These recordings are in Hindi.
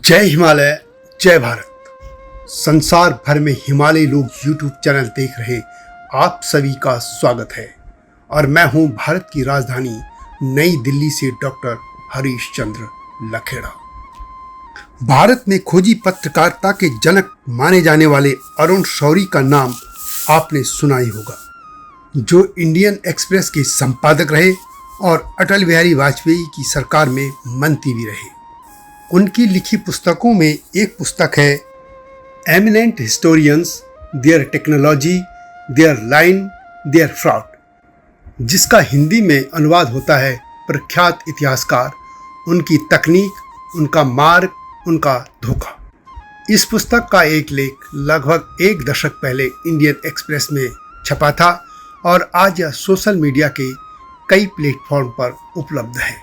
जय हिमालय, जय भारत। संसार भर में हिमालय लोग यूट्यूब चैनल देख रहे आप सभी का स्वागत है और मैं हूं भारत की राजधानी नई दिल्ली से डॉक्टर हरीश चंद्र लखेड़ा। भारत में खोजी पत्रकारिता के जनक माने जाने वाले अरुण शौरी का नाम आपने सुना ही होगा, जो इंडियन एक्सप्रेस के संपादक रहे और अटल बिहारी वाजपेयी की सरकार में मंत्री भी रहे। उनकी लिखी पुस्तकों में एक पुस्तक है eminent historians, their technology, their line, their fraud, जिसका हिंदी में अनुवाद होता है प्रख्यात इतिहासकार, उनकी तकनीक, उनका मार्ग, उनका धोखा। इस पुस्तक का एक लेख लगभग एक दशक पहले इंडियन एक्सप्रेस में छपा था और आज यह सोशल मीडिया के कई प्लेटफॉर्म पर उपलब्ध है।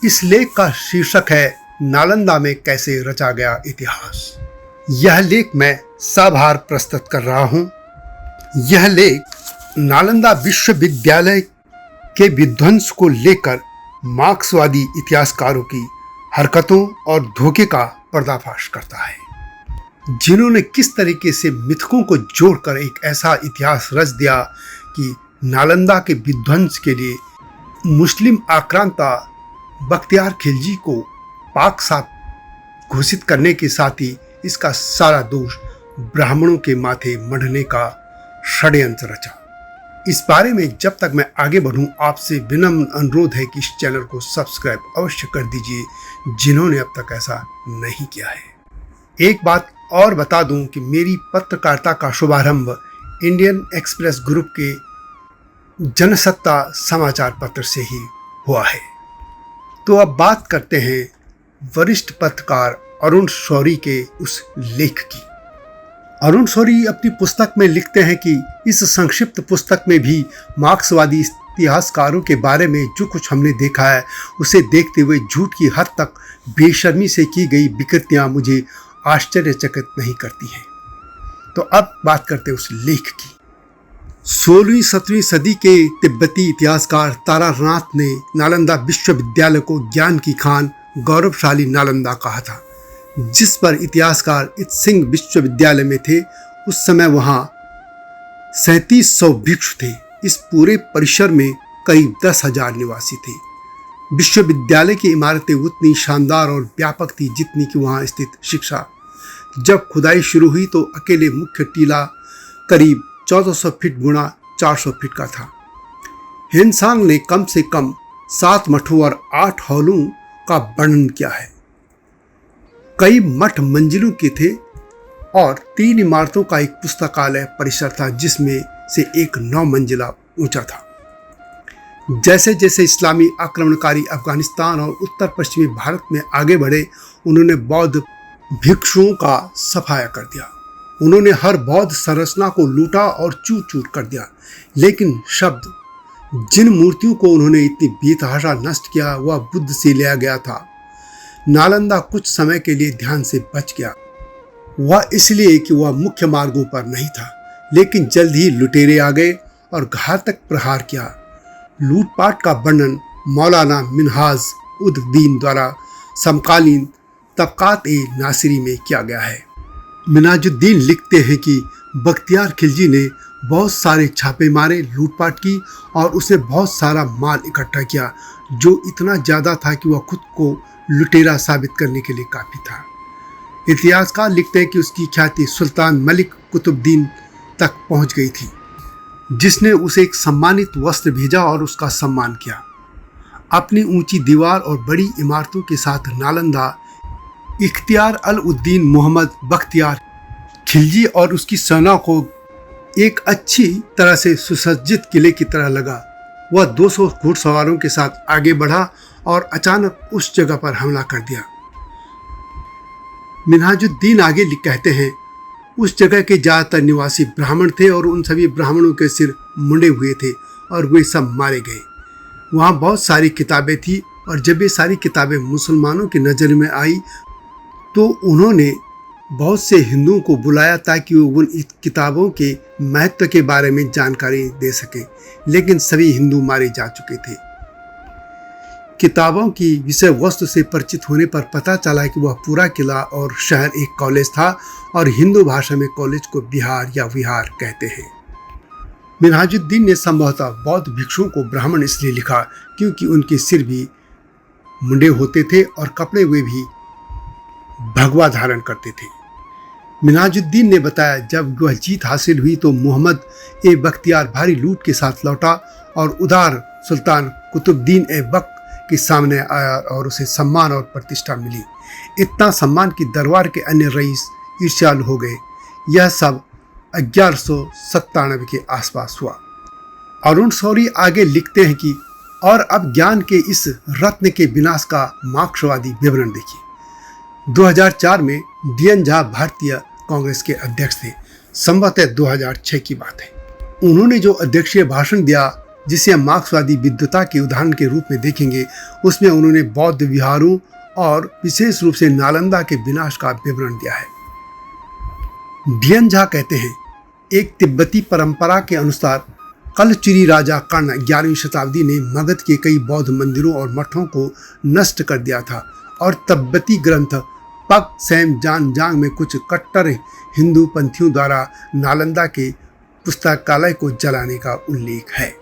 इस लेख का शीर्षक है नालंदा में कैसे रचा गया इतिहास। यह लेख मैं सभार प्रस्तुत कर रहा हूं। यह लेख नालंदा विश्वविद्यालय के विध्वंस को लेकर मार्क्सवादी इतिहासकारों की हरकतों और धोखे का पर्दाफाश करता है, जिन्होंने किस तरीके से मिथकों को जोड़कर एक ऐसा इतिहास रच दिया कि नालंदा के विध्वंस के लिए मुस्लिम आक्रांता बख्तियार खिलजी को पाक साफ घोषित करने के साथ ही इसका सारा दोष ब्राह्मणों के माथे मढ़ने का षड्यंत्र रचा। इस बारे में जब तक मैं आगे बढ़ूं, आपसे विनम्र अनुरोध है कि इस चैनल को सब्सक्राइब अवश्य कर दीजिए, जिन्होंने अब तक ऐसा नहीं किया है। एक बात और बता दूं कि मेरी पत्रकारिता का शुभारंभ इंडियन एक्सप्रेस ग्रुप के जनसत्ता समाचार पत्र से ही हुआ है। तो अब बात करते हैं वरिष्ठ पत्रकार अरुण शौरी के उस लेख की। अरुण शौरी अपनी पुस्तक में लिखते हैं कि इस संक्षिप्त पुस्तक में भी मार्क्सवादी इतिहासकारों के बारे में जो कुछ हमने देखा है, उसे देखते हुए झूठ की हद तक बेशर्मी से की गई विकृतियां मुझे आश्चर्यचकित नहीं करती हैं। तो अब बात करते हैं उस लेख की। 16वीं-17वीं सदी के तिब्बती इतिहासकार तारानाथ ने नालंदा विश्वविद्यालय को ज्ञान की खान, गौरवशाली नालंदा कहा था, जिस पर इतिहासकार इत्सिंग विश्वविद्यालय में थे। उस समय वहाँ 3700 भिक्षु थे। इस पूरे परिसर में करीब 10,000 निवासी थे। विश्वविद्यालय की इमारतें उतनी शानदार और व्यापक थी जितनी कि वहाँ स्थित शिक्षा। जब खुदाई शुरू हुई तो अकेले मुख्य टीला करीब 1400 फीट गुणा 400 फीट का था। हेनसांग ने कम से कम 7 मठों और 8 हॉलों का वर्णन किया है। कई मठ मंजिलों के थे और 3 इमारतों का एक पुस्तकालय परिसर था, जिसमें से एक 9 मंजिला ऊंचा था। जैसे जैसे इस्लामी आक्रमणकारी अफगानिस्तान और उत्तर पश्चिमी भारत में आगे बढ़े, उन्होंने बौद्ध भिक्षुओं का सफाया कर दिया। उन्होंने हर बौद्ध संरचना को लूटा और चूर चूर कर दिया, लेकिन शब्द जिन मूर्तियों को उन्होंने इतनी बेतहाशा नष्ट किया वह बुद्ध से लिया गया था। नालंदा कुछ समय के लिए ध्यान से बच गया, वह इसलिए कि वह मुख्य मार्गों पर नहीं था, लेकिन जल्द ही लुटेरे आ गए और घातक प्रहार किया। लूटपाट का वर्णन मौलाना मिन्हाज उद दीन द्वारा समकालीन तबकात ए नासिरी में किया गया है। मिन्हाजुद्दीन लिखते हैं कि बख्तियार खिलजी ने बहुत सारे छापे मारे, लूटपाट की और उसने बहुत सारा माल इकट्ठा किया, जो इतना ज़्यादा था कि वह खुद को लुटेरा साबित करने के लिए काफ़ी था। इतिहासकार लिखते हैं कि उसकी ख्याति सुल्तान मलिक कुतुबुद्दीन तक पहुंच गई थी, जिसने उसे एक सम्मानित वस्त्र भेजा और उसका सम्मान किया। अपनी ऊंची दीवार और बड़ी इमारतों के साथ नालंदा इख्तियार अल उद्दीन मोहम्मद बख्तियार खिलजी और उसकी सेना को एक अच्छी तरह से सुसज्जित किले की तरह लगा। वह 200 घुड़सवारों के साथ आगे बढ़ा और अचानक उस जगह पर हमला कर दिया। मिन्हाजुद्दीन आगे कहते हैं, उस जगह के ज़्यादातर निवासी ब्राह्मण थे और उन सभी ब्राह्मणों के सिर मुंडे हुए थे और वे सब मारे गए। वहाँ बहुत सारी किताबें थी और जब ये सारी किताबें मुसलमानों की नज़र में आई तो उन्होंने बहुत से हिंदुओं को बुलाया ताकि वो उन किताबों के महत्व के बारे में जानकारी दे सके, लेकिन सभी हिंदू मारे जा चुके थे। किताबों की विषय वस्तु से परिचित होने पर पता चला कि वह पूरा किला और शहर एक कॉलेज था और हिंदू भाषा में कॉलेज को बिहार या विहार कहते हैं। मिनहाजुद्दीन ने संभवतः बौद्ध भिक्षुओं को ब्राह्मण इसलिए लिखा क्योंकि उनके सिर भी मुंडे होते थे और कपड़े वे भी भगवा धारण करते थे। मिनहाजुद्दीन ने बताया जब वह जीत हासिल हुई तो मोहम्मद ए बख्तियार भारी लूट के साथ लौटा और उदार सुल्तान कुतुबुद्दीन ए बक के सामने आया और उसे सम्मान और प्रतिष्ठा मिली। इतना सम्मान कि दरबार के अन्य रईस ईर्ष्यालु हो गए। यह सब 1197 के आसपास हुआ। अरुण शौरी आगे लिखते हैं कि और अब ज्ञान के इस रत्न के विनाश का मार्क्सवादी विवरण देखिए। 2004 में DN झा भारतीय कांग्रेस के अध्यक्ष थे। संभवतः 2006 की बात है। उन्होंने जो अध्यक्षीय भाषण दिया जिसे हम मार्क्सवादी विद्वता के उदाहरण के रूप में देखेंगे, उसमें उन्होंने बौद्ध विहारों और विशेष रूप से नालंदा के विनाश का विवरण दिया है। DN झा कहते हैं एक तिब्बती परंपरा के अनुसार कलचुरी राजा कर्ण 11वीं शताब्दी ने मगध के कई बौद्ध मंदिरों और मठों को नष्ट कर दिया था और तिब्बती ग्रंथ पग सैम जानजांग में कुछ कट्टर हिंदू पंथियों द्वारा नालंदा के पुस्तकालय को जलाने का उल्लेख है।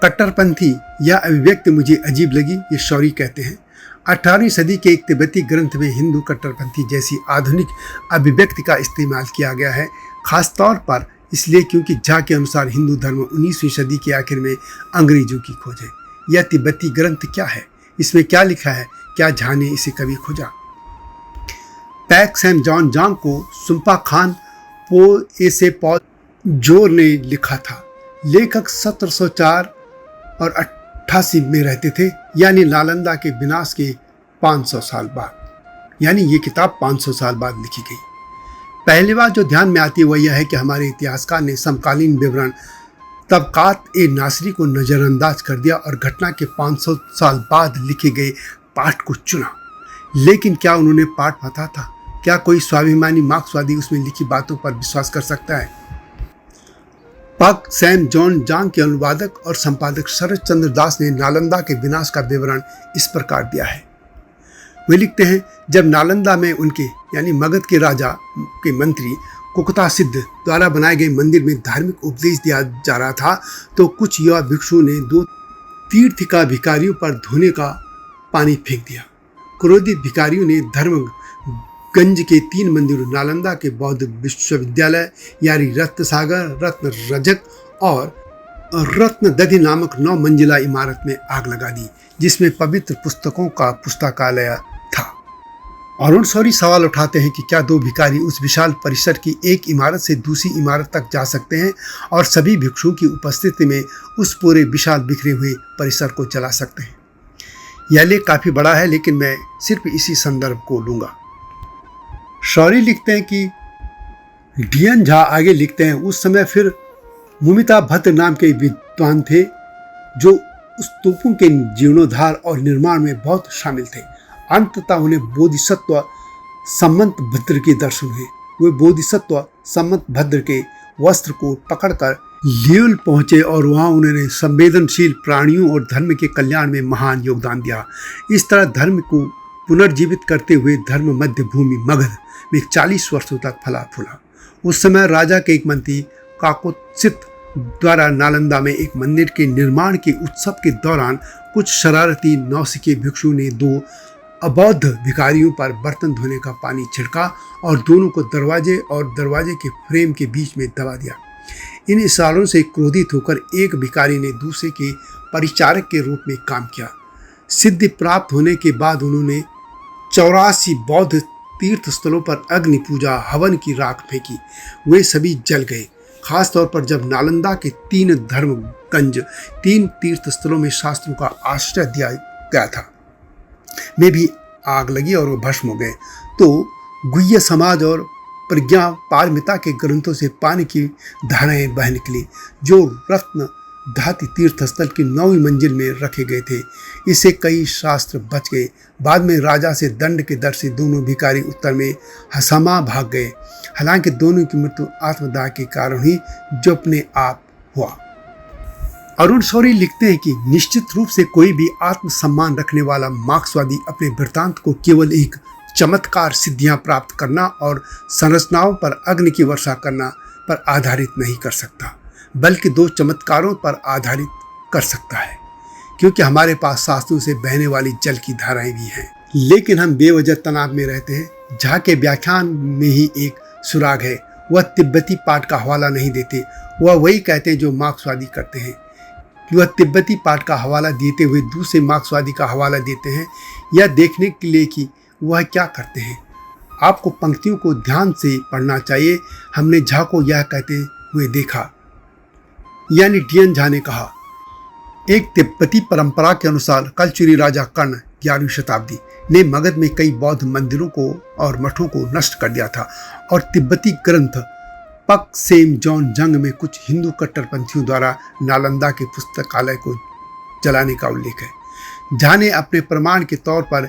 कट्टरपंथी यह अभिव्यक्ति मुझे अजीब लगी, ये शौरी कहते हैं। 18वीं सदी के एक तिब्बती ग्रंथ में हिंदू कट्टरपंथी जैसी आधुनिक अभिव्यक्ति का इस्तेमाल किया गया है, खासतौर पर इसलिए क्योंकि झा के अनुसार हिंदू धर्म 19वीं सदी के आखिर में अंग्रेजों की खोज है। यह तिब्बती ग्रंथ क्या है, इसमें क्या लिखा है, क्या झा ने इसे कभी खोजा? पैक सैम जॉन जांग को सुम्पा खान पो एसे पौ जोर ने लिखा था। लेखक 1704 और 88 में रहते थे, यानी नालंदा के विनाश के 500 साल बाद। यानी ये किताब 500 साल बाद लिखी गई। पहली बात जो ध्यान में आती है वह यह है कि हमारे इतिहासकार ने समकालीन विवरण तबकात ए नासरी को नज़रअंदाज कर दिया और घटना के 500 साल बाद लिखे गए पाठ को चुना। लेकिन क्या उन्होंने पाठ पता था? क्या कोई स्वाभिमानी मार्क्सवादी उसमें लिखी बातों पर विश्वास कर सकता है? पग सैम जॉन जांग के अनुवादक और संपादक शरद चंद्र दास ने नालंदा के विनाश का विवरण इस प्रकार दिया है। वे लिखते हैं जब नालंदा में उनके यानी मगध के राजा के मंत्री कुकता सिद्ध द्वारा बनाए गए मंदिर में धार्मिक उपदेश दिया जा रहा था तो कुछ युवा भिक्षुओं ने 2 तीर्थिका भिखारियों पर धोने का पानी फेंक दिया। क्रोधित भिखारियों ने धर्मगंज के 3 मंदिरों नालंदा के बौद्ध विश्वविद्यालय यानी रत्नसागर, रत्न रजक और रत्नदधि नामक 9 मंजिला इमारत में आग लगा दी जिसमें पवित्र पुस्तकों का पुस्तकालय था। अरुण शौरी सवाल उठाते हैं कि क्या 2 भिखारी उस विशाल परिसर की एक इमारत से दूसरी इमारत तक जा सकते हैं और सभी भिक्षुओं की उपस्थिति में उस पूरे विशाल बिखरे हुए परिसर को जला सकते हैं? यह लेख काफ़ी बड़ा है लेकिन मैं सिर्फ इसी संदर्भ को लूँगा। शौरी लिखते हैं कि DN झा आगे लिखते हैं उस समय फिर मुमिता भद्र नाम के विद्वान थे जो उस तोपों के जीर्णोद्धार और निर्माण में बहुत शामिल थे। अंततः उन्हें बोधिसत्व सम्मत भद्र के दर्शन हुए। वे बोधिसत्व सम्मत भद्र के वस्त्र को पकड़कर ल्यूल पहुंचे और वहां उन्होंने संवेदनशील प्राणियों और धर्म के कल्याण में महान योगदान दिया। इस तरह धर्म को पुनर्जीवित करते हुए धर्म मध्य भूमि मगध में 40 वर्षों तक फला फूला। उस समय राजा के एक मंत्री काकोत्सित द्वारा नालंदा में एक मंदिर के निर्माण के उत्सव के दौरान कुछ शरारती नौसिखे भिक्षु ने 2 अबौद्ध भिखारियों पर बर्तन धोने का पानी छिड़का और दोनों को दरवाजे और दरवाजे के फ्रेम के बीच में दबा दिया। इन इशारों से क्रोधित होकर एक भिखारी ने दूसरे के परिचारक के रूप में काम किया। सिद्धि प्राप्त होने के बाद उन्होंने 84 बौद्ध तीर्थ स्थलों पर अग्नि पूजा हवन की राख फेंकी। वे सभी जल गए। खासतौर पर जब नालंदा के 3 धर्मगंज 3 तीर्थ स्थलों में शास्त्रों का आश्रय दिया गया था में भी आग लगी और वो भस्म हो गए। तो गुह्य समाज और प्रज्ञा पारमिता के ग्रंथों से पानी की धाराएं बह निकली जो रत्न धाती तीर्थ स्थल की 9वीं मंजिल में रखे गए थे। इससे कई शास्त्र बच गए। बाद में राजा से दंड के डर से दोनों भिखारी उत्तर में हसामा भाग गए। हालांकि दोनों की मृत्यु आत्मदाह के कारण ही जो अपने आप हुआ। अरुण शौरी लिखते हैं कि निश्चित रूप से कोई भी आत्मसम्मान रखने वाला मार्क्सवादी अपने वृत्तांत को केवल एक चमत्कार सिद्धियां प्राप्त करना और संरचनाओं पर अग्नि की वर्षा करना पर आधारित नहीं कर सकता, बल्कि दो चमत्कारों पर आधारित कर सकता है, क्योंकि हमारे पास शास्त्रों से बहने वाली जल की धाराएं भी हैं। लेकिन हम बेवजह तनाव में रहते हैं। झा के व्याख्यान में ही एक सुराग है। वह तिब्बती पाठ का हवाला नहीं देते, वह वही कहते हैं जो मार्क्सवादी करते हैं। वह तिब्बती पाठ का हवाला देते हुए दूसरे मार्क्सवादी का हवाला देते हैं, यह देखने के लिए कि वह क्या करते हैं। आपको पंक्तियों को ध्यान से पढ़ना चाहिए। हमने झा को यह कहते हुए देखा, यानी डी.एन. झा ने कहा, एक तिब्बती परंपरा के अनुसार कलचुरी राजा कर्ण 11वीं शताब्दी ने मगध में कई बौद्ध मंदिरों को और मठों को नष्ट कर दिया था और तिब्बती ग्रंथ पक सेम जॉन जंग में कुछ हिंदू कट्टरपंथियों द्वारा नालंदा के पुस्तकालय को जलाने का उल्लेख है। झा ने अपने प्रमाण के तौर पर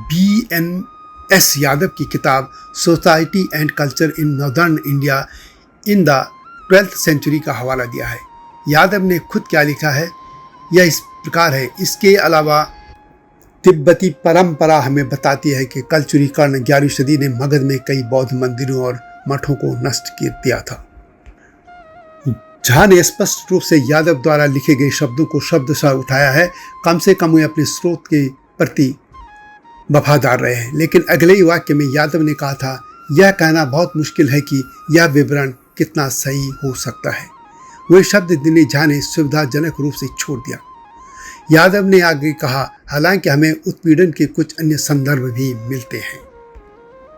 B.N.S. यादव की किताब society and culture in northern India in the 12th century का हवाला दिया है। यादव ने खुद क्या लिखा है, यह इस प्रकार है। इसके अलावा तिब्बती परंपरा हमें बताती है कि कलचुरी कर्ण 11वीं सदी ने मगध में कई बौद्ध मंदिरों और मठों को नष्ट कर दिया था। झा ने स्पष्ट रूप से यादव द्वारा लिखे गए शब्दों को शब्दशः उठाया है। कम से कम वे अपने स्रोत के प्रति वफादार रहे हैं। लेकिन अगले ही वाक्य में यादव ने कहा था, यह कहना बहुत मुश्किल है कि यह विवरण कितना सही हो सकता है। वही शब्द दिनेश झा ने सुविधाजनक रूप से छोड़ दिया। यादव ने आगे कहा, हालांकि हमें उत्पीड़न के कुछ अन्य संदर्भ भी मिलते हैं।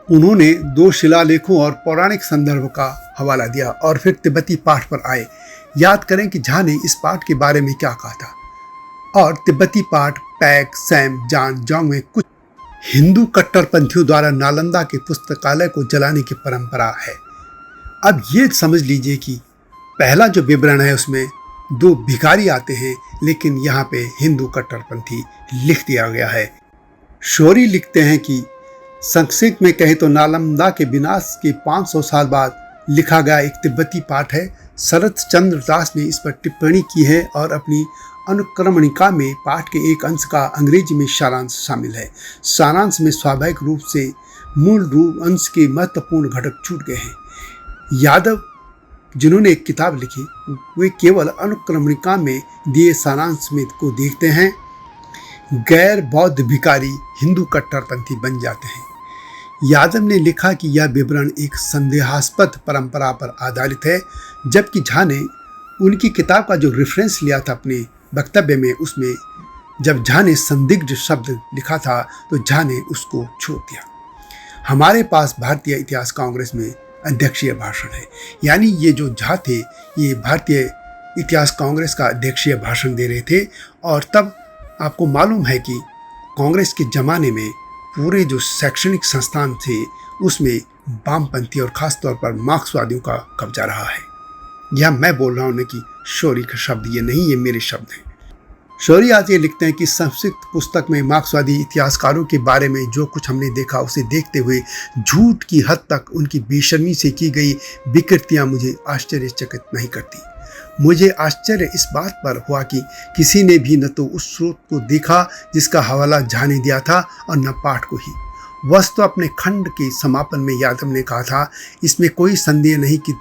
उन्होंने 2 शिलालेखों और पौराणिक संदर्भ का हवाला दिया और फिर तिब्बती पाठ पर आए। याद करें कि झा ने इस पाठ के बारे में क्या कहा था। और तिब्बती पाठ पैक सैम जान जोंग में कुछ हिंदू कट्टरपंथियों द्वारा नालंदा के पुस्तकालय को जलाने की परंपरा है। अब ये समझ लीजिए कि पहला जो विवरण है उसमें 2 भिखारी आते हैं, लेकिन यहाँ पे हिंदू कट्टरपंथी लिख दिया गया है। शौरी लिखते हैं कि संक्षेप में कहें तो नालंदा के विनाश के 500 साल बाद लिखा गया एक तिब्बती पाठ है। शरत चंद्र दास ने इस पर टिप्पणी की है और अपनी अनुक्रमणिका में पाठ के एक अंश का अंग्रेजी में सारांश शामिल है। सारांश में स्वाभाविक रूप से मूल रूप अंश के महत्वपूर्ण घटक छूट गए हैं। यादव जिन्होंने एक किताब लिखी, वे केवल अनुक्रमणिका में दिए सारांश में को देखते हैं। गैर बौद्ध भिखारी हिंदू कट्टरपंथी बन जाते हैं। यादव ने लिखा कि यह विवरण एक संदेहास्पद परंपरा पर आधारित है, जबकि झा ने उनकी किताब का जो रेफरेंस लिया था अपने वक्तव्य में, उसमें जब झा ने संदिग्ध शब्द लिखा था तो झा ने उसको छोड़ दिया। हमारे पास भारतीय इतिहास कांग्रेस में अध्यक्षीय भाषण है, यानी ये जो झा थे ये भारतीय इतिहास कांग्रेस का अध्यक्षीय भाषण दे रहे थे। और तब आपको मालूम है कि कांग्रेस के ज़माने में पूरे जो शैक्षणिक संस्थान थे उसमें वामपंथी और ख़ास तौर पर मार्क्सवादियों का कब्जा रहा है। यह मैं बोल रहा हूँ न कि शौरी का शब्द, ये नहीं, ये मेरे शब्द हैं। शौरी आज ये लिखते हैं कि संस्कृत पुस्तक में मार्क्सवादी इतिहासकारों के बारे में जो कुछ हमने देखा उसे देखते हुए झूठ की हद तक उनकी बेशर्मी से की गई विकृतियाँ मुझे आश्चर्यचकित नहीं करती। मुझे आश्चर्य इस बात पर हुआ कि किसी ने भी न तो उस स्रोत को देखा जिसका हवाला झा ने दिया था और न पाठ को ही। वस्तु अपने खंड के समापन में यादव ने कहा था, इसमें कोई संदेह नहीं कि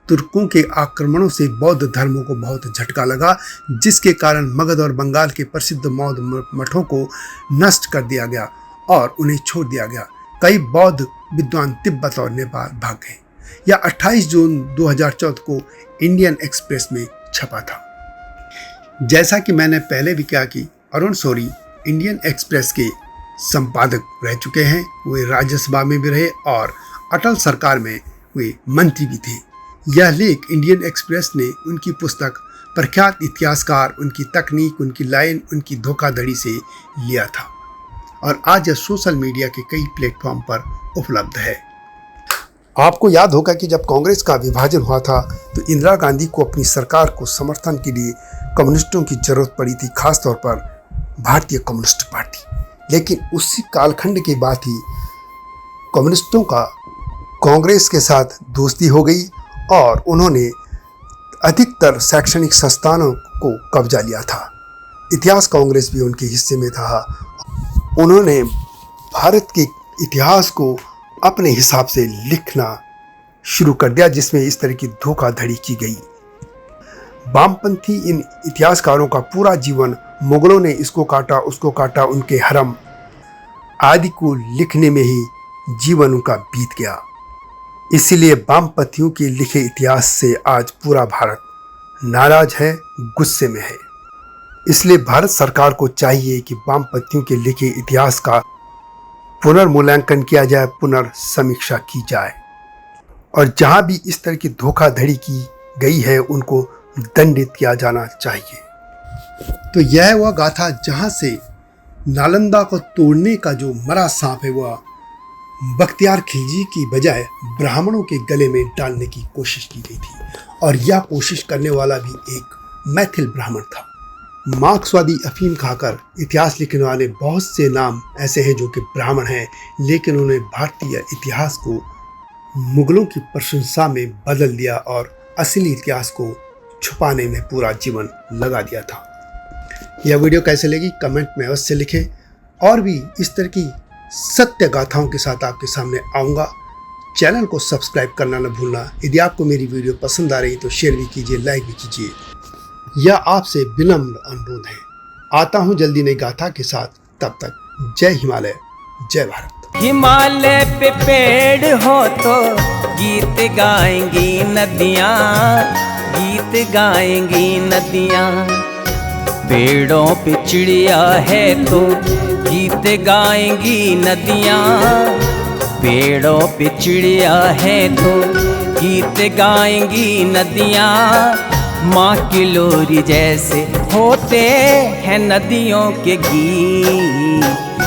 तुर्कों के आक्रमणों से बौद्ध धर्मों को बहुत झटका लगा, जिसके कारण मगध और बंगाल के प्रसिद्ध बौद्ध मठों को नष्ट कर दिया गया और उन्हें छोड़ दिया गया। कई बौद्ध विद्वान तिब्बत और नेपाल भाग गए। यह 28 जून 2014 को इंडियन एक्सप्रेस में छपा था। जैसा कि मैंने पहले भी कहा कि अरुण शौरी इंडियन एक्सप्रेस के संपादक रह चुके हैं। वे राज्यसभा में भी रहे और अटल सरकार में वे मंत्री भी थे। यह लेख इंडियन एक्सप्रेस ने उनकी पुस्तक प्रख्यात इतिहासकार, उनकी तकनीक, उनकी लाइन, उनकी धोखाधड़ी से लिया था और आज यह सोशल मीडिया के कई प्लेटफॉर्म पर उपलब्ध है। आपको याद होगा कि जब कांग्रेस का विभाजन हुआ था तो इंदिरा गांधी को अपनी सरकार को समर्थन के लिए कम्युनिस्टों की जरूरत पड़ी थी, खासतौर पर भारतीय कम्युनिस्ट पार्टी। लेकिन उसी कालखंड के बाद ही कम्युनिस्टों का कांग्रेस के साथ दोस्ती हो गई और उन्होंने अधिकतर शैक्षणिक संस्थानों को कब्जा लिया था। इतिहास कांग्रेस भी उनके हिस्से में था। उन्होंने भारत के इतिहास को अपने हिसाब से लिखना शुरू कर दिया, जिसमें इस तरह की धोखाधड़ी की गई। वामपंथी इन इतिहासकारों का पूरा जीवन मुगलों ने इसको काटा उसको काटा, उनके हरम आदि को लिखने में ही जीवन उनका बीत गया। इसीलिए वामपंथियों के लिखे इतिहास से आज पूरा भारत नाराज है, गुस्से में है। इसलिए भारत सरकार को चाहिए कि वामपंथियों के लिखे इतिहास का पुनर्मूल्यांकन किया जाए, पुनर्समीक्षा की जाए, और जहां भी इस तरह की धोखाधड़ी की गई है उनको दंडित किया जाना चाहिए। तो यह वह गाथा जहां से नालंदा को तोड़ने का जो मरा सांप है वह बख्तियार खिलजी की बजाय ब्राह्मणों के गले में डालने की कोशिश की गई थी, और यह कोशिश करने वाला भी एक मैथिल ब्राह्मण था। मार्क्सवादी अफीम खाकर इतिहास लिखने वाले बहुत से नाम ऐसे हैं जो कि ब्राह्मण हैं, लेकिन उन्होंने भारतीय इतिहास को मुगलों की प्रशंसा में बदल दिया और असली इतिहास को छुपाने में पूरा जीवन लगा दिया था। यह वीडियो कैसे लगी कमेंट में अवश्य लिखें, और भी इस तरह की सत्य गाथाओं के साथ आपके सामने आऊँगा। चैनल को सब्सक्राइब करना न भूलना। यदि आपको मेरी वीडियो पसंद आ रही तो शेयर भी कीजिए, लाइक भी कीजिए। यह आपसे विनम्र अनुरोध है। आता हूँ जल्दी नई गाथा के साथ, तब तक जय हिमालय, जय भारत। हिमालय पे पेड़ हो तो गीत गाएंगी नदियाँ, गीत गाएंगी नदियाँ। पेड़ों पे चिड़िया है तो गीत गाएंगी नदियाँ, पेड़ों पे चिड़िया है तो गीत गाएंगी नदियाँ। माँ की लोरी जैसे होते हैं नदियों के गीत,